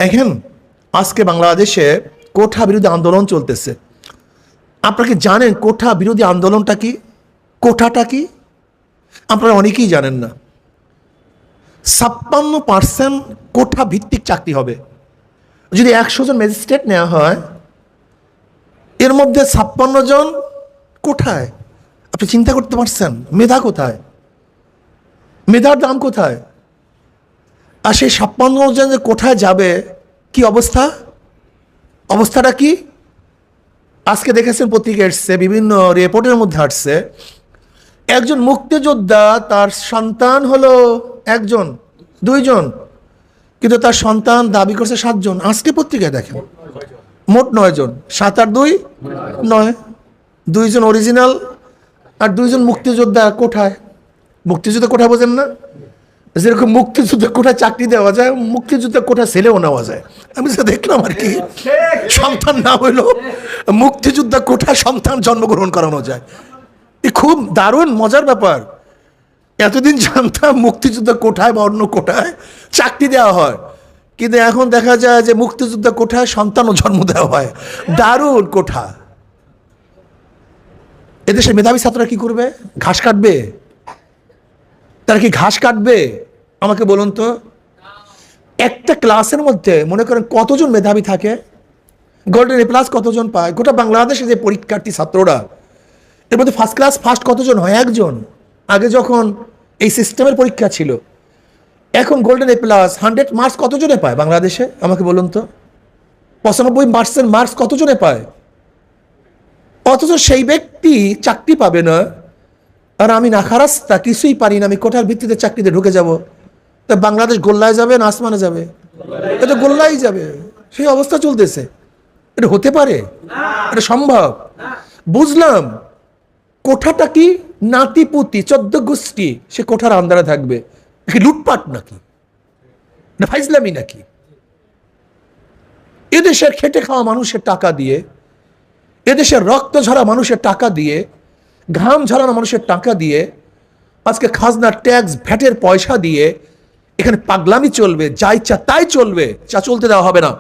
এখন আজকে বাংলাদেশে কোঠা বিরোধী আন্দোলন চলতেছে। আপনারা কি জানেন কোঠা বিরোধী আন্দোলনটা কি? কোঠাটা কি আপনারা অনেকেই জানেন না। 56% কোঠা ভিত্তিক চাকরি হবে। যদি 100 জন ম্যাজিস্ট্রেট নেওয়া হয়, এর মধ্যে 56 জন কোঠায়। আপনি চিন্তা করতে পারছেন মেধা কোথায়? মেধার দাম কোথায়? আর সেই 56 জন যে কোঠায় যাবে, কি অবস্থা? অবস্থাটা কি? আজকে দেখেছেন পত্রিকা এসছে, বিভিন্ন রিপোর্টের মধ্যে আসছে, একজন মুক্তিযোদ্ধা তার সন্তান হলো 1 জন 2 জন, কিন্তু তার সন্তান দাবি করছে 7 জন। আজকে পত্রিকায় দেখেন মোট 9 জন, 7 আর 2 9, 2 জন অরিজিনাল আর 2 জন মুক্তিযোদ্ধা কোঠায়। মুক্তিযুদ্ধ কোঠা বোঝেন না? যেরকম মুক্তিযুদ্ধ কোঠা চাকরি দেওয়া যায়, মুক্তিযুদ্ধ কোঠা ছেলেও নেওয়া যায়। আমি যেটা দেখলাম আর কি, সন্তান না হইলো মুক্তিযোদ্ধা কোঠা সন্তান জন্মগ্রহণ করানো যায়। খুব দারুণ মজার ব্যাপার। এতদিন জানতাম মুক্তিযুদ্ধ কোঠায় বা অন্য কোঠায় চাকরি দেওয়া হয়, কিন্তু এখন দেখা যায় যে মুক্তিযুদ্ধ কোঠায় সন্তানও জন্ম দেওয়া হয়। দারুণ কোঠা। এদেশের মেধাবী ছাত্ররা কি করবে? ঘাস কাটবে? তারা কি ঘাস কাটবে? আমাকে বলুন তো। একটা ক্লাসের মধ্যে মনে করেন কতজন মেধাবী থাকে? গোল্ডেন এ প্লাস কতজন পায়? গোটা বাংলাদেশে যে পরীক্ষার্থী ছাত্ররা, এর মধ্যে ফার্স্ট ক্লাস ফার্স্ট কতজন হয়? 1 জন। আগে যখন এই সিস্টেমের পরীক্ষা ছিল, এখন গোল্ডেন এ প্লাস 100 মার্কস কতজনে পায় বাংলাদেশে? আমাকে বলুন তো। 95% মার্কস কতজনে পায়? অথচ সেই ব্যক্তি চাকরি পাবে না, আর আমি নাখারাস্তা, কিছুই পারি না, আমি কোঠার ভিত্তিতে চাকরিতে ঢুকে যাব। তা বাংলাদেশ গোল্লায় যাবে না আসমানে যাবে? এটা গোল্লাই যাবে। সেই অবস্থা চলতেছে। এটা হতে পারে? এটা সম্ভব? বুঝলাম কোঠাটা কি নাতিপুতি 14 গোষ্ঠী সে কোঠার আন্দারে থাকবে। লুটপাট নাকি? না ফাইজলামি নাকি? এদেশের খেটে খাওয়া মানুষের টাকা দিয়ে, এদেশের রক্ত ঝরা মানুষের টাকা দিয়ে, ঘাম ঝরানো মানুষের টাকা দিয়ে, আজকে খাজনা ট্যাক্স ভ্যাটের পয়সা দিয়ে এখানে পাগলামি চলবে, যা ইচ্ছা তাই চলবে, যা চলতে দেওয়া হবে না।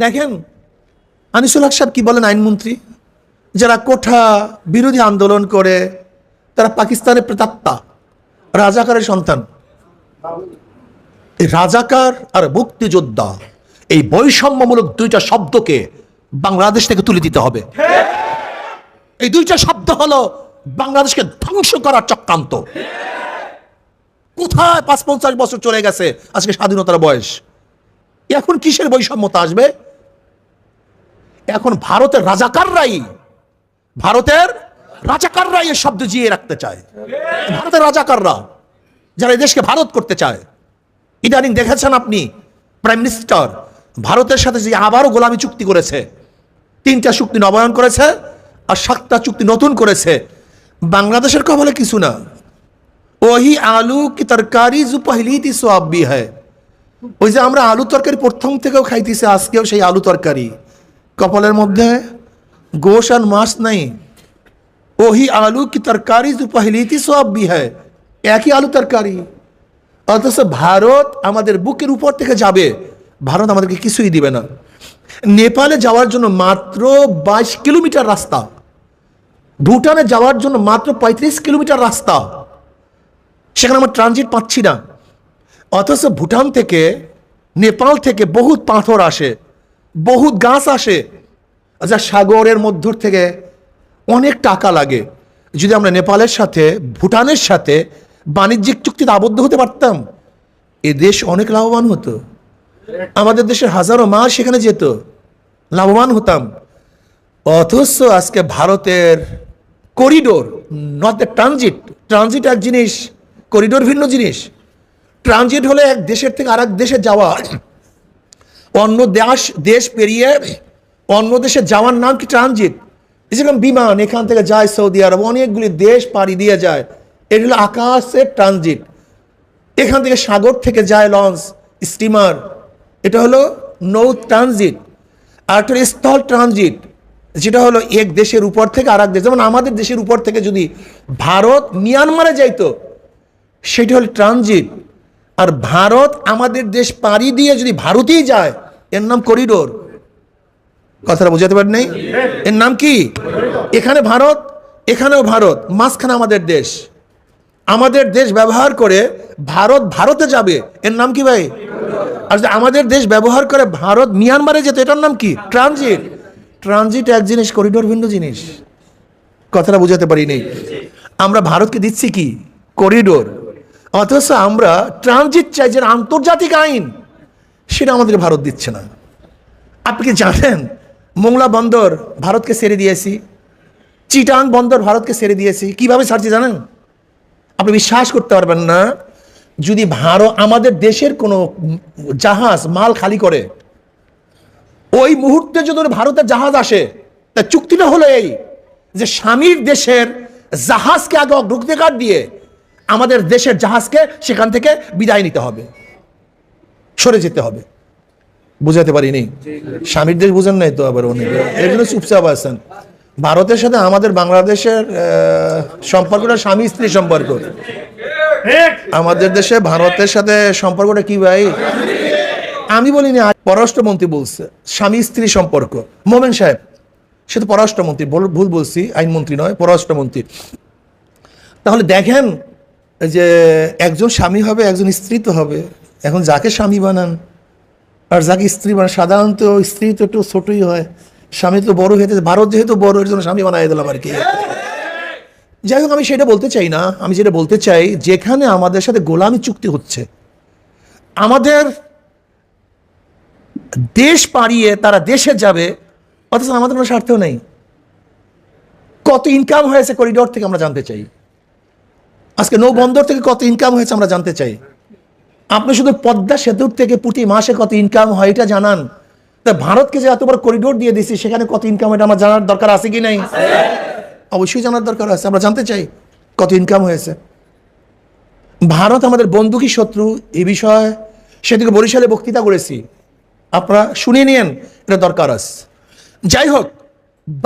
দেখেন আনিসুল হক সাহেব কি বলেন, আইনমন্ত্রী, যারা কোঠা বিরোধী আন্দোলন করে তারা পাকিস্তানের প্রেতাত্মা, রাজাকারের সন্তান। এই রাজাকার আর মুক্তিযোদ্ধা, এই বৈষম্যমূলক 2টা শব্দকে বাংলাদেশ থেকে তুলে দিতে হবে। এই 2টা শব্দ হলো বাংলাদেশকে ধ্বংস করার চক্রান্ত। কোথায় 55 বছর চলে গেছে আজকে স্বাধীনতার বয়স, এখন কিসের বৈষম্যতা আসবে? এখন ভারতের রাজাকাররাই এই শব্দ জিয়ে রাখতে চায়। ভারতের রাজাকাররা, যারা এই দেশকে ভারত করতে চায়। ইদানিং দেখেছেন আপনি প্রাইম মিনিস্টার ভারতের সাথে যে আবারও গোলামি চুক্তি করেছে, 3টা চুক্তি নবায়ন করেছে আর 7টা চুক্তি নতুন করেছে। বাংলাদেশের কপালে কিছু না। ওহি আলু কি তরকারি জু পহলি থি সো আব ভি হ্যায়। ওই যে আমরা আলু তরকারি প্রথম থেকেও খাইতেছি, আজকেও সেই আলু তরকারি। কপালের মধ্যে গোশ আর মাছ নাই। ওহি আলু কি তরকারি জু পহলি থি সো আব ভি হ্যায়। একই আলু তরকারি। অথচ ভারত আমাদের বুকের উপর থেকে যাবে, ভারত আমাদেরকে কিছুই দিবে না। নেপালে যাওয়ার জন্য মাত্র 22 কিলোমিটার রাস্তা, ভুটানে যাওয়ার জন্য মাত্র 35 কিলোমিটার রাস্তা, সেখানে আমরা ট্রানজিট পাচ্ছি না। অথচ ভুটান থেকে, নেপাল থেকে বহুত পাথর আসে, বহুত গাছ আসে, যা সাগরের মধ্য থেকে অনেক টাকা লাগে। যদি আমরা নেপালের সাথে, ভুটানের সাথে বাণিজ্যিক চুক্তিতে আবদ্ধ হতে পারতাম, এ দেশ অনেক লাভবান হতো। আমাদের দেশের হাজারো মাস সেখানে যেত, লাভবান হতাম। অথচ আজকে ভারতের corridor, not the transit. Transit এক জিনিস, করিডোর ভিন্ন জিনিস। ট্রানজিট হলে এক দেশের থেকে আরেক দেশে যাওয়া, অন্য দেশ পেরিয়ে অন্য দেশে যাওয়ার নাম কি ট্রানজিট। যেরকম বিমান এখান থেকে যায় সৌদি আরব, অনেকগুলি দেশ পাড়ি দিয়ে যায়, এটা হলো আকাশের ট্রানজিট। এখান থেকে সাগর থেকে যায় লঞ্চ, স্টিমার, এটা হলো নৌ ট্রানজিট। আর একটা স্থল ট্রানজিট, যেটা হলো এক দেশের উপর থেকে আর এক দেশ। যেমন আমাদের দেশের উপর থেকে যদি ভারত মিয়ানমারে যাইতো, সেটা হলো ট্রানজিট। আর ভারত আমাদের দেশ পাড়ি দিয়ে যদি ভারতেই যায়, এর নাম করিডোর। কথাটা বুঝাতে পারেন নাই? এর নাম কি? এখানে ভারত, এখানেও ভারত, মাঝখানে আমাদের দেশ। আমাদের দেশ ব্যবহার করে ভারত ভারতে যাবে, এর নাম কি ভাই? আর যদি আমাদের দেশ ব্যবহার করে ভারত মিয়ানমারে যেত, এটার নাম কি? ট্রানজিট। ট্রানজিট এক জিনিস, করিডোর ভিন্ন জিনিস। কথাটা বুঝাতে পারি নেই? আমরা ভারতকে দিচ্ছি কি? করিডোর। অথচ আমরা ট্রানজিট চাই, যে আন্তর্জাতিক আইন, সেটা আমাদেরকে ভারত দিচ্ছে না। আপনি কি জানেন মোংলা বন্দর ভারতকে ছেড়ে দিয়েছি, চিটাং বন্দর ভারতকে ছেড়ে দিয়েছি? কিভাবে ছাড়ছি জানেন? আপনি বিশ্বাস করতে পারবেন না, যদি ভারত আমাদের দেশের কোনো জাহাজ মাল খালি করে, ওই মুহূর্তে যদি ভারতের জাহাজ আসে, তা চুক্তিটা হলো এই যে স্বামীর দেশের জাহাজকে আগে অগ্রাধিকার দিয়ে আমাদের দেশের জাহাজকে সেখান থেকে বিদায় নিতে হবে, সরে যেতে হবে। বুঝাতে পারিনি? স্বামীর দেশ বুঝেন নাই তো আবার অনেকে, এর জন্য চুপচাপ আছেন। ভারতের সাথে আমাদের বাংলাদেশের সম্পর্কটা স্বামী স্ত্রী সম্পর্ক। আমাদের দেশে ভারতের সাথে সম্পর্কটা কি ভাই? আমি বলিনি, পররাষ্ট্রমন্ত্রী বলছে স্বামী স্ত্রী সম্পর্ক। মোমেন সাহেব, সে তো পররাষ্ট্রমন্ত্রী, ভুল বলছি, আইনমন্ত্রী নয়, পররাষ্ট্রমন্ত্রী। তাহলে দেখেন যে একজন স্বামী হবে, একজন স্ত্রী তো হবে। এখন যাকে স্বামী বানান আর যাকে স্ত্রী বানান, সাধারণত স্ত্রী তো একটু ছোটই হয়, স্বামী তো বড় হয়েছে। ভারত যেহেতু বড়, এর জন্য স্বামী বানাই দিলাম আর কি। যাই হোক, আমি সেটা বলতে চাই না। আমি যেটা বলতে চাই, যেখানে আমাদের সাথে গোলামি চুক্তি হচ্ছে, আমাদের দেশ পাড়িয়ে তারা দেশে যাবে, অথচ আমাদের কোনো স্বার্থ নেই। কত ইনকাম হয়েছে করিডোর থেকে আমরা জানতে চাই। আজকে নৌবন্দর থেকে কত ইনকাম হয়েছে আমরা জানতে চাই। আপনি শুধু পদ্মা সেতুর থেকে প্রতি মাসে কত ইনকাম হয় এটা জানান। তা ভারতকে যে এত বড় করিডোর দিয়ে দিছি, সেখানে কত ইনকাম হয় এটা আমার জানার দরকার আছে কি নাই? অবশ্যই জানার দরকার আছে। আমরা জানতে চাই কত ইনকাম হয়েছে। ভারত আমাদের বন্ধু কি শত্রু, এই বিষয়ে সেদিকে বরিশালে বক্তৃতা করেছি, আপনারা শুনে নিয়েন, এটা দরকার আছে। যাই হোক,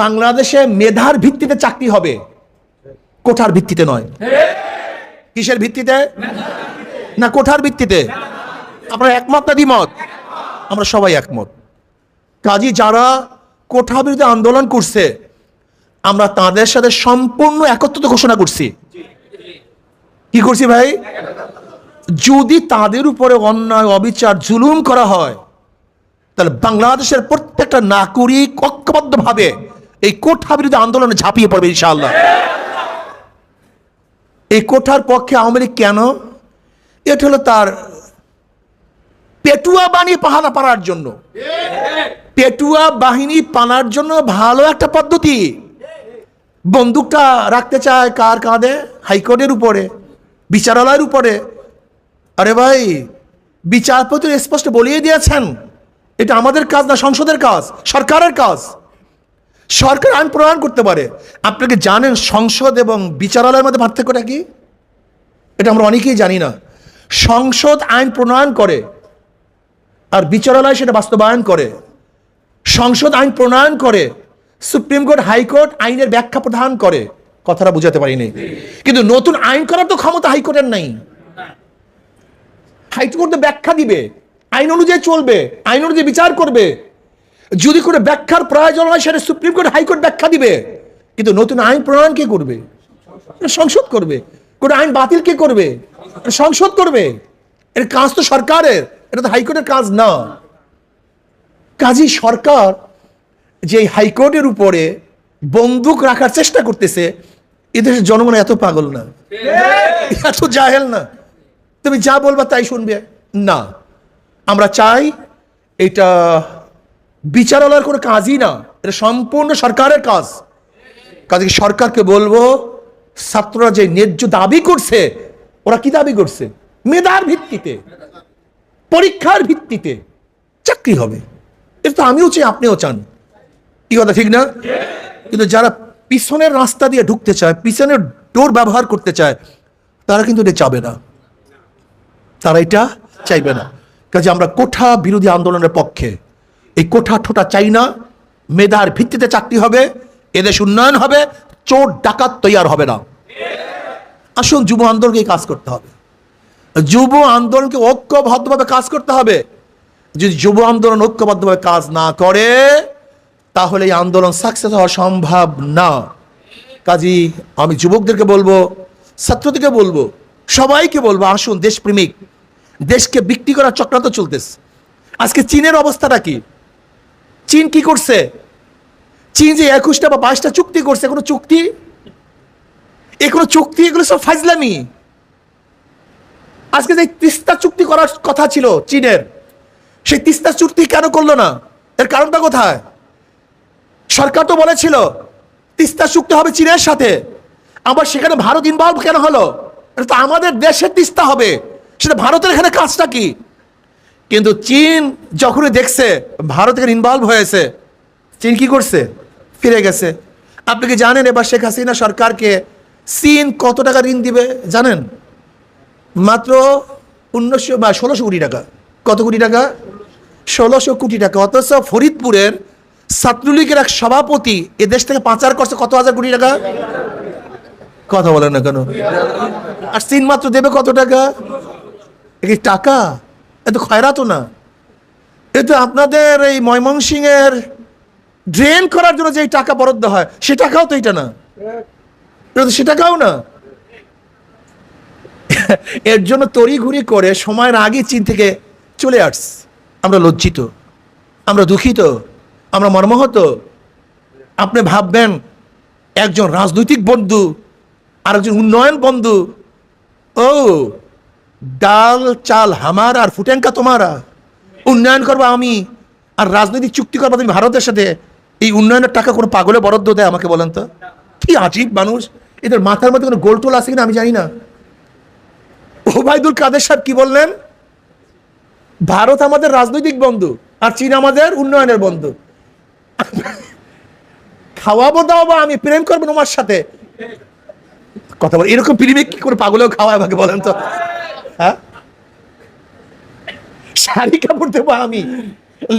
বাংলাদেশে মেধার ভিত্তিতে চাকরি হবে, কোঠার ভিত্তিতে নয়। কিসের ভিত্তিতে? না কোঠার ভিত্তিতে। আপনারা একমত না দ্বিমত? আমরা সবাই একমত। কাজী যারা কোঠা বিরোধী আন্দোলন করছে, আমরা তাদের সাথে সম্পূর্ণ একত্রিত ঘোষণা করছি। কি করছি ভাই? যদি তাদের উপরে অন্যায়, অবিচার, জুলুম করা হয়, তাহলে বাংলাদেশের প্রত্যেকটা নাগরিক ঐক্যবদ্ধভাবে এই কোঠা বিরোধী আন্দোলনে ঝাঁপিয়ে পড়বে ইনশাআল্লাহ। এই কোঠার পক্ষে আওয়ামী লীগ কেন? এটা হলো তার পেটুয়া বানিয়ে পাহারা পাড়ার জন্য, পেটুয়া বাহিনী পানার জন্য ভালো একটা পদ্ধতি। বন্দুকটা রাখতে চায় কার কাঁধে? হাইকোর্টের উপরে, বিচারালয়ের উপরে। আরে ভাই, বিচারপতি স্পষ্ট বলিয়ে দিয়েছেন, এটা আমাদের কাজ না, সংসদের কাজ, সরকারের কাজ। সরকার আইন প্রণয়ন করতে পারে। আপনাকে জানেন সংসদ এবং বিচারালয়ের মধ্যে পার্থক্যটা কি? এটা আমরা অনেকেই জানি না। সংসদ আইন প্রণয়ন করে আর বিচারালয় সেটা বাস্তবায়ন করে। সংসদ আইন প্রণয়ন করে, সুপ্রিম কোর্ট, হাইকোর্ট আইনের ব্যাখ্যা প্রদান করে। কথাটা বুঝাতে পারিনি? কিন্তু নতুন আইন করার তো ক্ষমতা হাইকোর্টের নাই। হাইকোর্ট তো ব্যাখ্যা দিবে, আইন অনুযায়ী চলবে, আইন অনুযায়ী বিচার করবে। যদি কোনো ব্যাখ্যার প্রয়োজন হয়, সেটা সুপ্রিম কোর্ট, হাইকোর্ট ব্যাখ্যা দিবে। কিন্তু নতুন আইন প্রণয়ন কে করবে? সংসদ করবে। কোন আইন বাতিল কে করবে? সংসদ করবে। এর কাজ তো সরকারের, এটা তো হাইকোর্টের কাজ না। কাজী সরকার যে হাইকোর্টের উপরে বন্দুক রাখার চেষ্টা করতেছে, এদেশের জনগণ এত পাগল না, এত জাহেল না। তুমি যা বলবা তাই শুনবে না। আমরা চাই এটা বিচারালয়ের কোনো কাজই না, এটা সম্পূর্ণ সরকারের কাজ। কাজে সরকারকে বলবো, ছাত্ররা যে ন্যায্য দাবি করছে, ওরা কি দাবি করছে? মেধার ভিত্তিতে, পরীক্ষার ভিত্তিতে চাকরি হবে। এটা তো আমিও চাই, আপনিও চান। কি কথা ঠিক না? কিন্তু যারা পিছনের রাস্তা দিয়ে ঢুকতে চায়, পিছনের ডোর ব্যবহার করতে চায়, তারা কিন্তু এটা চাবে না, তারা এটা চাইবে না। কাজে আমরা কোঠা বিরোধী আন্দোলনের পক্ষে। এই কোঠা ঠোঁটা চাই না। মেধার ভিত্তিতে চাকরি হবে, এদেশ উন্নয়ন হবে, চোর ডাকাত তৈয়ার হবে না। আসুন যুব আন্দোলনকে কাজ করতে হবে। যুব আন্দোলনকে ঐক্যবদ্ধভাবে কাজ করতে হবে। যদি যুব আন্দোলন ঐক্যবদ্ধভাবে কাজ না করে তাহলে এই আন্দোলন সাকসেস হওয়া সম্ভব না। কাজী আমি যুবকদেরকে বলবো, ছাত্রদেরকে বলবো, সবাইকে বলবো, আসুন দেশপ্রেমিক, দেশকে বিক্রি করার চক্রান্ত চলতেছে। আজকে চীনের অবস্থাটা কি? চীন কি করছে? চীন যে 21টা বা 22টা চুক্তি করছে, কোনো চুক্তি, কোনো চুক্তি, এগুলো সব ফাজলামি। আজকে যে তিস্তা চুক্তি করার কথা ছিল চীনের, সেই তিস্তা চুক্তি কেন করলো না? এর কারণটা কোথায়? সরকার তো বলেছিল তিস্তা চুক্তি হবে চীনের সাথে, আবার সেখানে ভারত ইনভলভ কেন হলো? এটা তো আমাদের দেশের তিস্তা হবে, সেটা ভারতের এখানে কাজটা কি? কিন্তু চীন যখনই দেখছে ভারত এখানে ইনভলভ হয়েছে, চীন কি করছে? ফিরে গেছে। আপনি কি জানেন এবার শেখ হাসিনা সরকারকে চীন কত টাকা ঋণ দিবে জানেন? মাত্র 1600 কোটি টাকা। কত কোটি টাকা? 1600 কোটি টাকা। অথচ ফরিদপুরের ছাত্রলীগের এক সভাপতি এ দেশ থেকে পাচার করছে কত হাজার কোটি টাকা? কথা বলেন না কেন? আর চীন মাত্র দেবে কত টাকা? এই টাকা এত খয়রাতও না, এ তো আপনাদের এই ময়মনসিংহের ড্রেন করার জন্য যে টাকা বরাদ্দ হয় সে টাকাও তো এটা না, সে টাকাও না। এর জন্য তড়িঘড়ি করে সময়ের আগে চীন থেকে চলে আসছে। আমরা লজ্জিত, আমরা দুঃখিত, আমরা মর্মাহত। আপনি ভাববেন একজন রাজনৈতিক বন্ধু আর একজন উন্নয়ন বন্ধু, ও ডাল চাল হামার আর ফুটেঙ্কা তোমারা, উন্নয়ন করবো আমি আর রাজনৈতিক চুক্তি করবো তুমি ভারতের সাথে। এই উন্নয়নের টাকা কোনো পাগলে বরাদ্দ দেয়? আমাকে বলেন তো, কি আজীব মানুষ এদের, মাথার মধ্যে কোনো গোলটোল আছে কিনা আমি জানি না। ওবায়দুল কাদের সাহেব কি বললেন? ভারত আমাদের রাজনৈতিক বন্ধু আর চীন আমাদের উন্নয়নের বন্ধু। খাওয়াবো দাওয়াবো আমি, প্রেম করবো তোমার সাথে, কথা বল। এরকম প্রেমে কি করে পাগলেও খাওয়ায় আমাকে বলেন তো? হ্যাঁ, শাড়ি কাপড় দেবো আমি,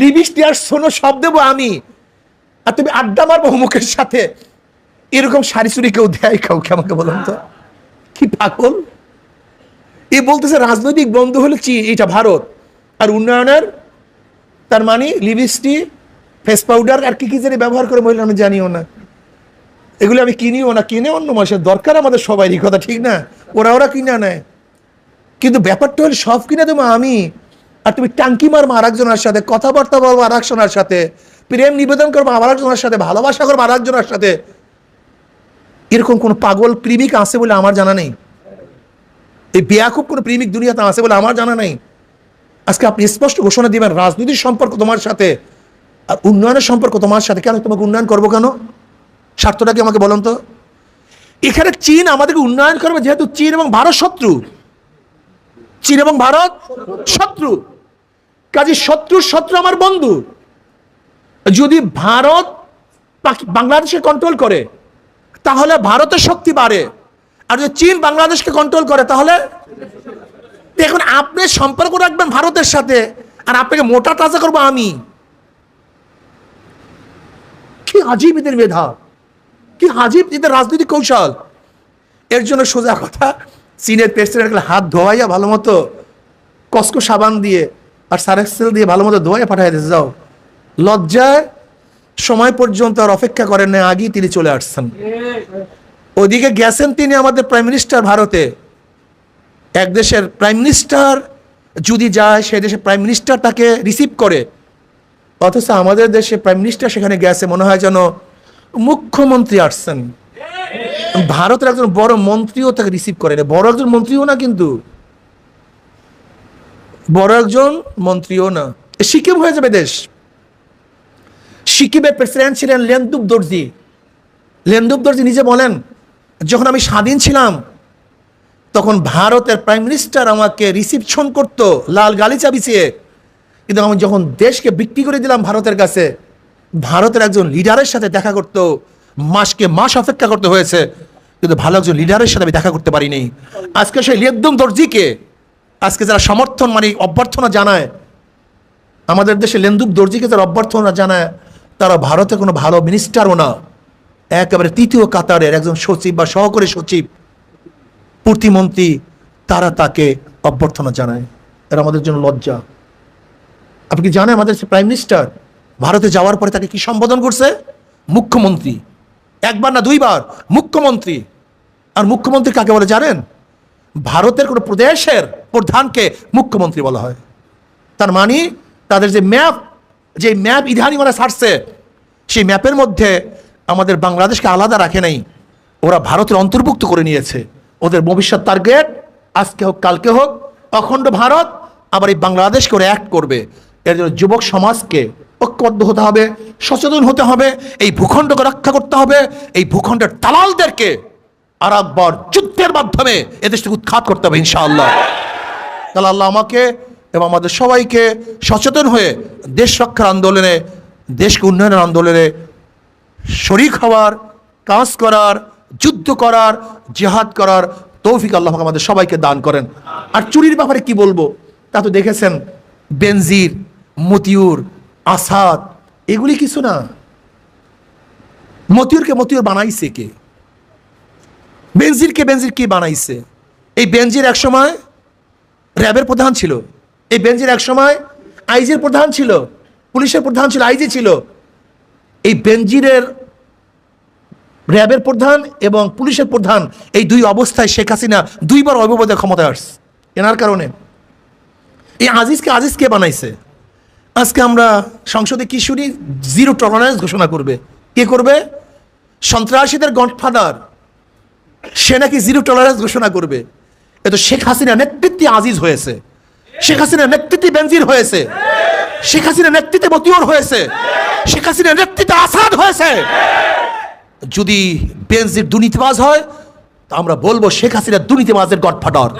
লিপস্টিক আর সোনো সব দেবো আমি, আর তুমি আড্ডা মারবো মুখের সাথে। এরকম শাড়ি চুরি কেউ দেয় কাউকে? আমাকে বলেন তো, কি পাগল? এ বলতেছে রাজনৈতিক বন্ধু হলো চীন, এটা ভারত, আর উন্নয়নের তার মানে লিপস্টিক, ফেস পাউডার আর কি কি জানি ব্যবহার করে মহিলা, আমি জানিও না, এগুলো আমি কিনিও না। কিনে অন্য মানুষের দরকার আমাদের সবারই, কথা ঠিক না? ওরা কিনে নেয়, কিন্তু ব্যাপারটা হলো সব কিনে দেবো আমি, আর তুমি টাঙ্কি মারবো আর একজনের সাথে, কথাবার্তা বলবো আর একজনের সাথে, প্রেম নিবেদন করবো আর একজনের সাথে, ভালোবাসা করবো আর একজনের সাথে। এরকম কোন পাগল প্রেমিক আছে বলে আমার জানা নেই। এই বেয়াকুব কোন প্রেমিক দুনিয়াতে আছে বলে আমার জানা নেই। আজকে আপনি স্পষ্ট ঘোষণা দিবেন রাজনৈতিক সম্পর্ক তোমার সাথে আর উন্নয়নের সম্পর্ক তোমার সাথে। কেন তোমাকে উন্নয়ন করবো কেন? স্বার্থটা কি আমাকে বলুন তো? এখানে চীন আমাদেরকে উন্নয়ন করবে যেহেতু চীন এবং ভারত শত্রু, চীন এবং ভারত শত্রু, কাজে শত্রুর শত্রু আমার বন্ধু। যদি ভারত বাংলাদেশকে কন্ট্রোল করে তাহলে ভারতের শক্তি বাড়ে, আর যদি চীন বাংলাদেশকে কন্ট্রোল করে তাহলে, এখন আপনি সম্পর্ক রাখবেন ভারতের সাথে আর আপনাকে মোটা তাজা করবো আমি। কি আজীব এদের মেধা, কি আজীব এদের রাজনৈতিক কৌশল। এর জন্য সোজা কথা, চীনের প্রেসিডেন্ট হাত ধোয়াইয়া ভালো মতো কসকো সাবান দিয়ে আর সারেক্সেল দিয়ে ভালো মতো ধোয়াইয়া পাঠাই দিয়েছে, যাও। লজ্জায় সময় পর্যন্ত আর অপেক্ষা করেন না, আগেই তিনি চলে আসছেন। ওদিকে গেছেন তিনি আমাদের প্রাইম মিনিস্টার ভারতে। এক দেশের প্রাইম মিনিস্টার যদি যায় সে দেশের প্রাইম মিনিস্টার তাকে রিসিভ করে, অথচ আমাদের দেশে প্রাইম মিনিস্টার সেখানে গেছে মনে হয় যেন মুখ্যমন্ত্রী আসছেন। ভারতের একজন বড় মন্ত্রীও তাকে রিসিভ করে না, বড় একজন মন্ত্রীও না, কিন্তু বড় একজন মন্ত্রীও না। সিকিম হয়ে যাবে দেশ। সিকিমের প্রেসিডেন্ট ছিলেন লেনদুপ দর্জি। লেনদুপ দর্জি নিজে বলেন, যখন আমি স্বাধীন ছিলাম তখন ভারতের প্রাইম মিনিস্টার আমাকে রিসিপশন করতো লাল গালিচা বিছিয়ে, কিন্তু আমি যখন দেশকে বিক্রি করে দিলাম ভারতের কাছে, ভারতের একজন লিডারের সাথে দেখা করতো, মাসকে মাস অপেক্ষা করতে হয়েছে, কিন্তু ভালো একজন লিডারের সাথে আমি দেখা করতে পারিনি। আজকে সেই লেনদুপ দর্জিকে আজকে যারা সমর্থন মানে অভ্যর্থনা জানায়, আমাদের দেশে লেনদুপ দর্জিকে যারা অভ্যর্থনা জানায়, তারা ভারতে কোনো ভালো মিনিস্টারও না, একেবারে তৃতীয় কাতারের একজন সচিব বা সহকারী সচিব, প্রতিমন্ত্রী, তারা তাকে অভ্যর্থনা জানাই। এরা আমাদের জন্য লজ্জা। আপনি কি জানেন আমাদের প্রাইম মিনিস্টার ভারতে যাওয়ার পরে তাকে কি সম্বোধন করছে? মুখ্যমন্ত্রী। একবার না দুইবার মুখ্যমন্ত্রী। আর মুখ্যমন্ত্রী কাকে বলে জানেন? ভারতের কোনো প্রদেশের প্রধানকে মুখ্যমন্ত্রী বলা হয়। তার মানে তাদের যে ম্যাপ ইধানি ওরা ছাড়ছে, সেই ম্যাপের মধ্যে আমাদের বাংলাদেশকে আলাদা রাখে নাই, ওরা ভারতের অন্তর্ভুক্ত করে নিয়েছে। ওদের ভবিষ্যৎ টার্গেট আজকে হোক কালকে হোক অখণ্ড ভারত, আবার এই বাংলাদেশকে ওরা অ্যাক্ট করবে। এর জন্য যুবক সমাজকে ঐক্যবদ্ধ হতে হবে, সচেতন হতে হবে, এই ভূখণ্ডকে রক্ষা করতে হবে। এই ভূখণ্ডের দালালদেরকে আর একবার যুদ্ধের মাধ্যমে এদেশ থেকে উৎখাত করতে হবে ইনশাআল্লাহ। তাহলে আল্লাহ আমাকে এবং আমাদের সবাইকে সচেতন হয়ে দেশ রক্ষার আন্দোলনে, দেশকে উন্নয়নের আন্দোলনে শরীক হওয়ার, কাজ করার, যুদ্ধ করার, জিহাদ করার তৌফিক আল্লাহ আমাদের সবাইকে দান করেন। আর চুরির ব্যাপারে কি বলবো, তা তো দেখেছেন, বেনজির, মতিউর, আসাদ, এগুলি কিছু না। মতিউরকে মতিউর বানাইছে কে? বেনজিরকে বেনজির কে বানাইছে? এই বেনজির এক সময় র্যাবের প্রধান ছিল, এই বেনজির এক সময় আইজির প্রধান ছিল, পুলিশের প্রধান ছিল, আইজি ছিল। এই বেনজিরের র্যাবের প্রধান এবং পুলিশের প্রধান, এই দুই অবস্থায় শেখ হাসিনা দুইবার অবৈধ ক্ষমতায় আসছে এনার কারণে। এই আজিজকে বানাইছে। আজকে আমরা সংসদে কি শুনি? জিরো টলারেন্স ঘোষণা করবে। কে করবে? সন্ত্রাসীদের গডফাদার, সে নাকি জিরো টলারেন্স ঘোষণা করবে। এ তো শেখ হাসিনা নেতৃত্বে আজিজ হয়েছে, শেখ হাসিনার নেতৃত্বে বেনজির হয়েছে, শেখ হাসিনার নেতৃত্বে মতিউর হয়েছে, শেখ হাসিনার নেতৃত্বে আসাদ হয়েছে। যদি বেনজির দুর্নীতিবাজ হয়, তা আমরা বলবো শেখ হাসিনা দুর্নীতিবাজের গডফাদার।